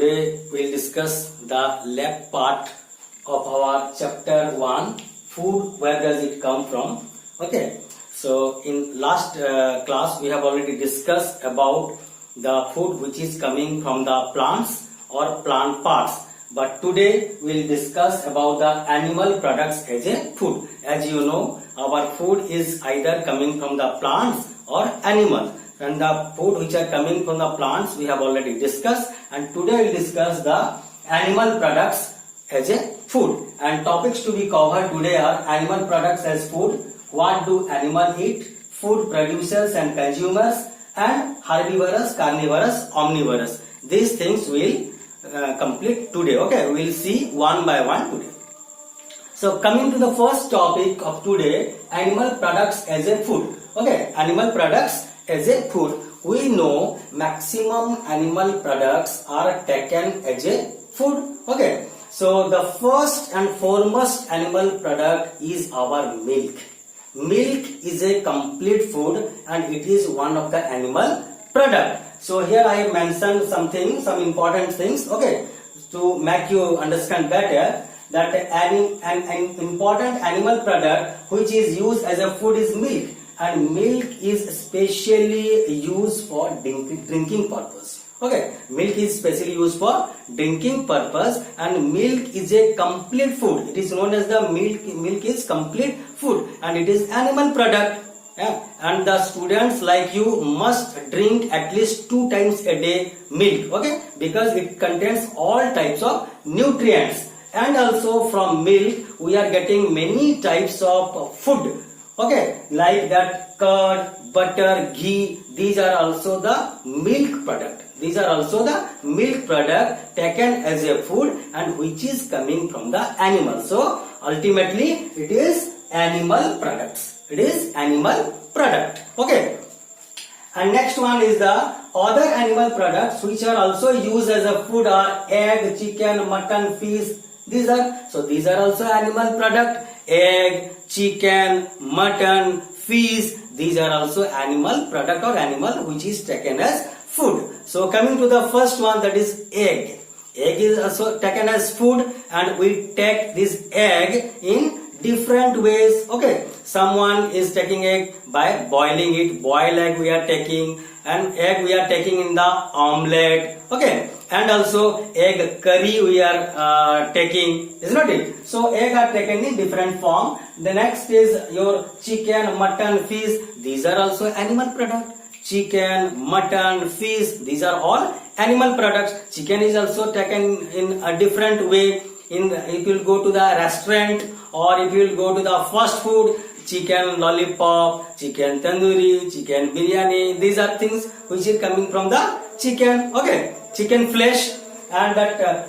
today we'll discuss the left part of our chapter 1, food, where does it come from. Okay, so in last class we have already discussed about the food which is coming from the plants or plant parts, but today we'll discuss about the animal products as a food. As you know, our food is either coming from the plants or animals, and the food which are coming from the plants we have already discussed, and today we'll discuss the animal products as a food. And topics to be covered today are animal products as food, what do animals eat, food producers and consumers, and herbivorous, carnivorous, omnivorous. These things will complete today. Okay, we will see one by one today. So coming to the first topic of today, animal products as a food. Okay, animal products as a food. We know maximum animal products are taken as a food. Okay, so the first and foremost animal product is our milk. Milk is a complete food and it is one of the animal product. So here I have mentioned some important things, okay, to make you understand better that an important animal product which is used as a food is milk, and milk is specially used for drinking purpose. Okay, milk is specially used for drinking purpose, and milk is a complete food. It is known as the milk is complete food and it is animal product. Yeah. And the students like you must drink at least 2 times a day milk, okay, because it contains all types of nutrients, and also from milk we are getting many types of food, okay, like that curd, butter, ghee. These are also the milk product. These are also the milk product taken as a food and which is coming from the animal. So ultimately it is animal products. It is animal product. Okay. And next one is the other animal products which are also used as a food are egg, chicken, mutton, fish. These are also animal product. Egg, chicken, mutton, fish. These are also animal product or animal which is taken as food. So coming to the first one, that is egg. Egg is also taken as food and we take this egg in different ways. Okay, someone is taking egg by boiling it. Boiled egg we are taking, and egg we are taking in the omelette. Okay, and also egg curry we are taking, is not it? So egg are taken in different form. The next is your chicken, mutton, fish. These are also animal product. Chicken, mutton, fish, these are all animal products. Chicken is also taken in a different way. If you will go to the restaurant or if you will go to the fast food, chicken lollipop, chicken tandoori, chicken biryani, these are things which is coming from the chicken. Okay, chicken flesh, and that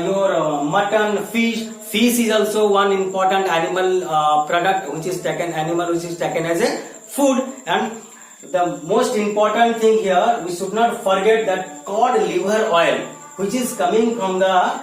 your mutton, fish is also one important animal product which is taken as a food. And the most important thing here, we should not forget that cod liver oil which is coming from the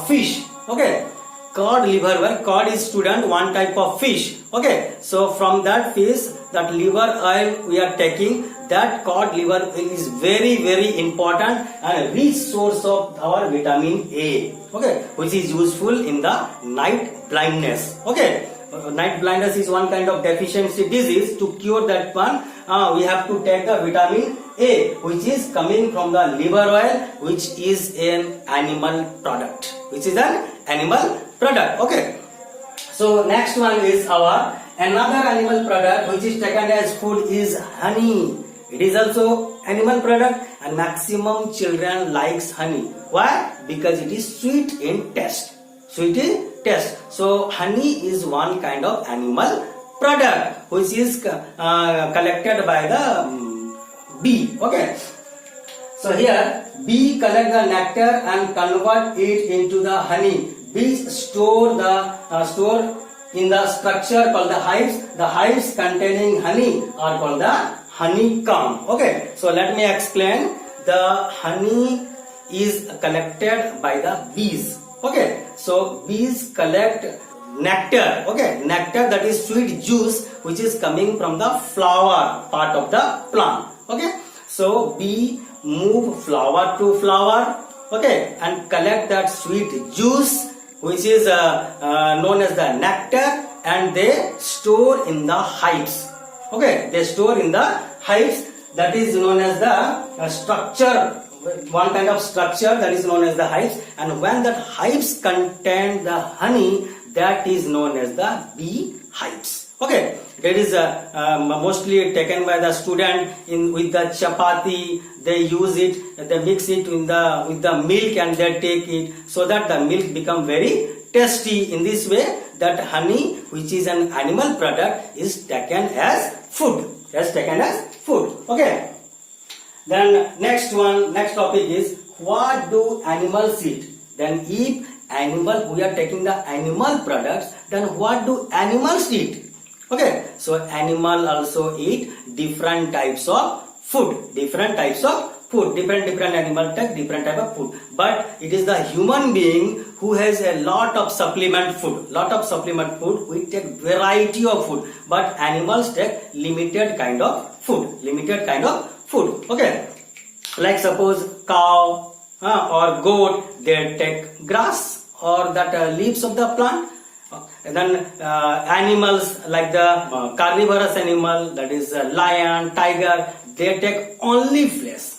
fish. Okay, cod liver oil. Cod is, student, one type of fish. Okay, so from that fish, that liver oil we are taking, that cod liver oil is very, very important and rich source of our vitamin A. Okay, which is useful in the night blindness. Okay, night blindness is one kind of deficiency disease. To cure that one, we have to take the vitamin A, which is coming from the liver oil, which is an animal product. Okay. So next one is our another animal product which is taken as food is honey. It is also animal product and maximum children likes honey. Why? Because it is sweet in taste. So honey is one kind of animal product which is collected by the bee. Okay, so here bee collect the nectar and convert it into the honey. Bees store in the structure called the hives. The hives containing honey are called the honeycomb. Okay, so let me explain. The honey is collected by the bees. Okay, so bees collect nectar. Okay, nectar, that is sweet juice which is coming from the flower part of the plant. Okay, so bee move flower to flower okay, and collect that sweet juice which is known as the nectar, and they store in the hives. Okay, they store in the hives, that is known as the structure, one kind of structure that is known as the hives, and when that hives contain the honey, that is known as the bee hives. Okay, that is mostly taken by the student in with the chapati. They use it, they mix it with the milk and they take it, so that the milk become very tasty. In this way, that honey, which is an animal product, is taken as food. Okay. Then next topic is, what do animals eat? Then if we are taking the animal products, then what do animals eat? Okay, so animal also eat different types of food. Different animal take different type of food. But it is the human being who has a lot of supplement food. We take variety of food, but animals take limited kind of food. Okay, like suppose cow or goat, they take grass or that leaves of the plant. And then animals like the carnivorous animal, that is lion, tiger, they take only flesh.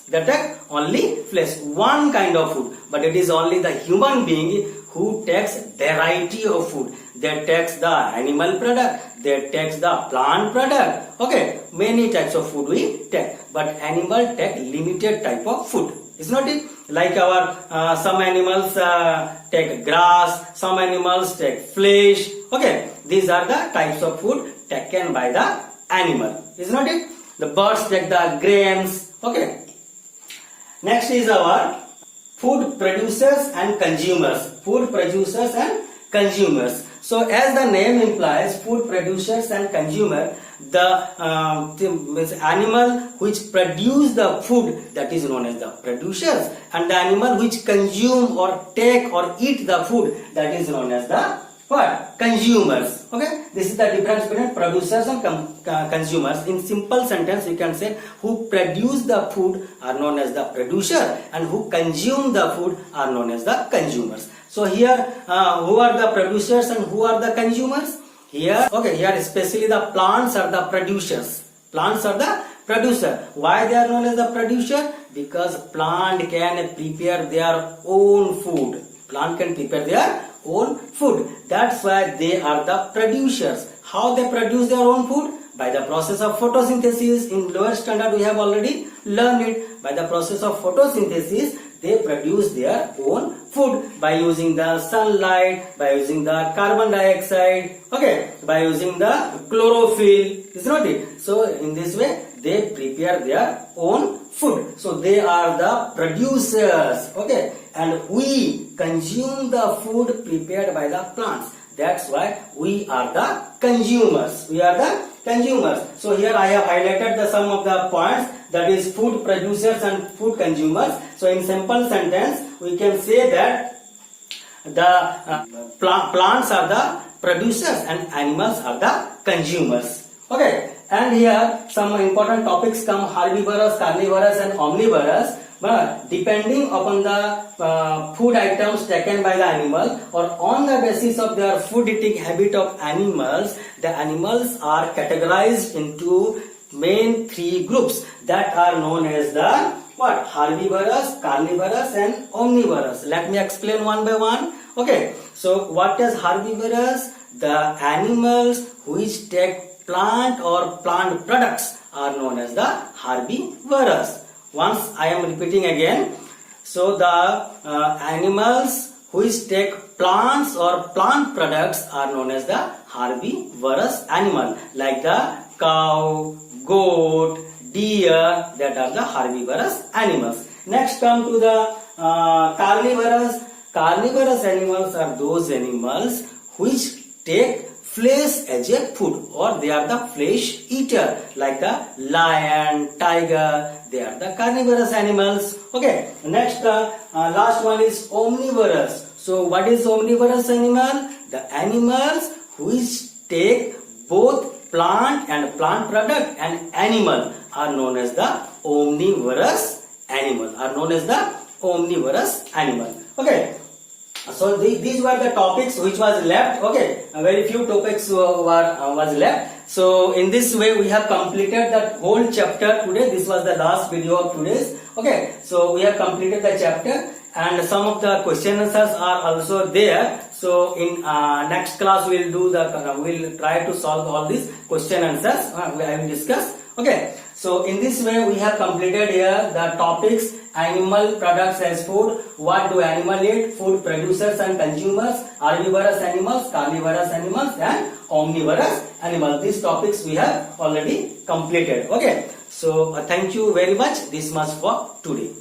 One kind of food. But it is only the human being who takes variety of food. They takes the animal product, they takes the plant product. Okay, many types of food we take, but animal take limited type of food. Is not it? Like our some animals take grass, some animals take flesh. Okay, these are the types of food taken by the animal. Is not it? The birds take the grains. Okay. Next is our food producers and consumers. So as the name implies, food producers and consumer, the animal which produce the food, that is known as the producers, and the animal which consume or take or eat the food, that is known as the what? Consumers. Okay, this is the difference between producers and consumers. In simple sentence, you can say who produce the food are known as the producer, and who consume the food are known as the consumers. So here, who are the producers and who are the consumers? Here especially the plants are the producers. Why they are known as the producer? Because plant can prepare their own food. That's why they are the producers. How they produce their own food? By the process of photosynthesis. In lower standard we have already learned it. By the process of photosynthesis, they produce their own food by using the sunlight, by using the carbon dioxide, okay, by using the chlorophyll. Is not it? So in this way they prepare their own food. So they are the producers. Okay, and we consume the food prepared by the plants. That's why we are the consumers. So here I have highlighted some of the points, that is food producers and food consumers. So in simple sentence, we can say that the plants are the producers and animals are the consumers. Okay, and here some important topics come: herbivorous, carnivorous and omnivorous. But depending upon the food items taken by the animal, or on the basis of their food eating habit of animals, the animals are categorized into main three groups that are known as the what? Herbivorous, carnivorous and omnivorous. Let me explain one by one. Okay, so what is herbivorous? The animals which take plant or plant products are known as the herbivorous. Once I am repeating again. So the animals which take plants or plant products are known as the herbivorous animal, like the cow, goat, deer, that are the herbivorous animals. Next come to the carnivorous. Carnivorous animals are those animals which take flesh as a food, or they are the flesh eater, like the lion, tiger, they are the carnivorous animals. Okay, next last one is omnivorous. So what is omnivorous animal? The animals which take both plant and plant product and animal are known as the omnivorous animal. omnivorous animal. Okay. So these were the topics which was left. Okay, very few topics was left. So in this way we have completed that whole chapter today. This was the last video of today's. Okay, so we have completed the chapter, and some of the question answers are also there. So in next class we'll do the we'll try to solve all these question answers. I will discuss. Okay, so in this way we have completed here the topics: animal products as food, what do animal eat, food producers and consumers, herbivorous animals, carnivorous animals, and omnivorous animals. These topics we have already completed. Okay, so thank you very much. This much for today.